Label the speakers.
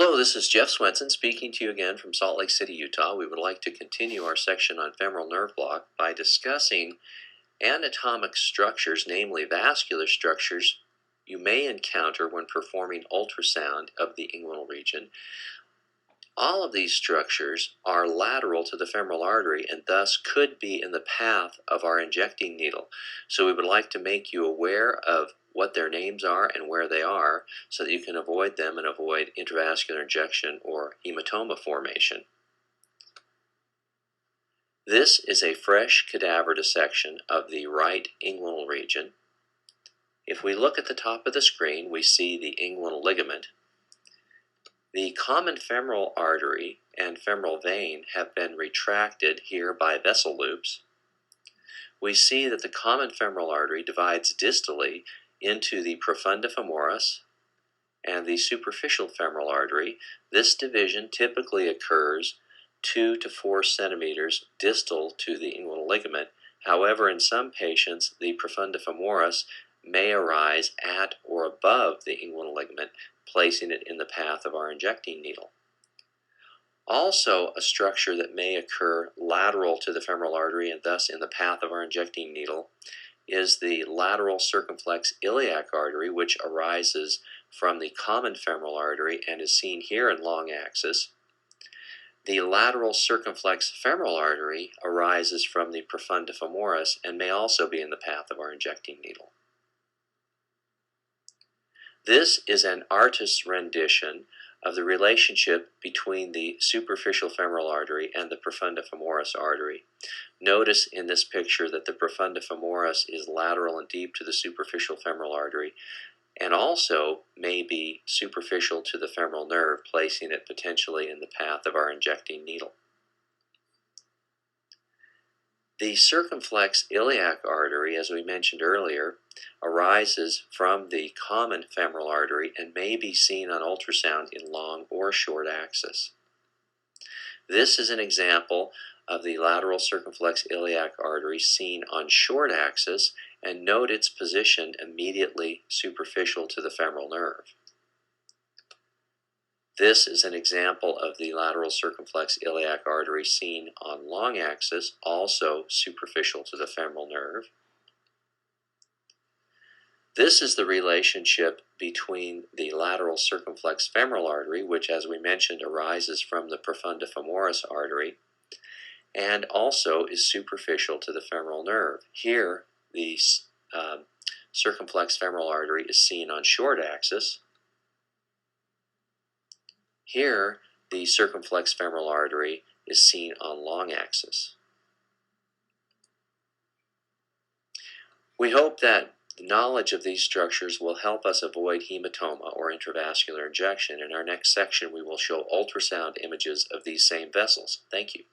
Speaker 1: Hello, this is Jeff Swenson speaking to you again from Salt Lake City, Utah. We would like to continue our section on femoral nerve block by discussing anatomic structures, namely vascular structures, you may encounter when performing ultrasound of the inguinal region. All of these structures are lateral to the femoral artery and thus could be in the path of our injecting needle. So we would like to make you aware of what their names are and where they are so that you can avoid them and avoid intravascular injection or hematoma formation. This is a fresh cadaver dissection of the right inguinal region. If we look at the top of the screen, we see the inguinal ligament. The common femoral artery and femoral vein have been retracted here by vessel loops. We see that the common femoral artery divides distally into the profunda femoris and the superficial femoral artery. This division typically occurs 2 to 4 centimeters distal to the inguinal ligament. However, in some patients, the profunda femoris may arise at or above the inguinal ligament, placing it in the path of our injecting needle. Also, a structure that may occur lateral to the femoral artery and thus in the path of our injecting needle is the lateral circumflex iliac artery, which arises from the common femoral artery and is seen here in long axis. The lateral circumflex femoral artery arises from the profunda femoris and may also be in the path of our injecting needle. This is an artist's rendition of the relationship between the superficial femoral artery and the profunda femoris artery. Notice in this picture that the profunda femoris is lateral and deep to the superficial femoral artery and also may be superficial to the femoral nerve, placing it potentially in the path of our injecting needle. The circumflex iliac artery, as we mentioned earlier, arises from the common femoral artery and may be seen on ultrasound in long or short axis. This is an example of the lateral circumflex iliac artery seen on short axis, and note its position immediately superficial to the femoral nerve. This is an example of the lateral circumflex iliac artery seen on long axis, also superficial to the femoral nerve. This is the relationship between the lateral circumflex femoral artery, which as we mentioned arises from the profunda femoris artery, and also is superficial to the femoral nerve. Here the circumflex femoral artery is seen on short axis. Here, the circumflex femoral artery is seen on long axis. We hope that the knowledge of these structures will help us avoid hematoma or intravascular injection. In our next section, we will show ultrasound images of these same vessels. Thank you.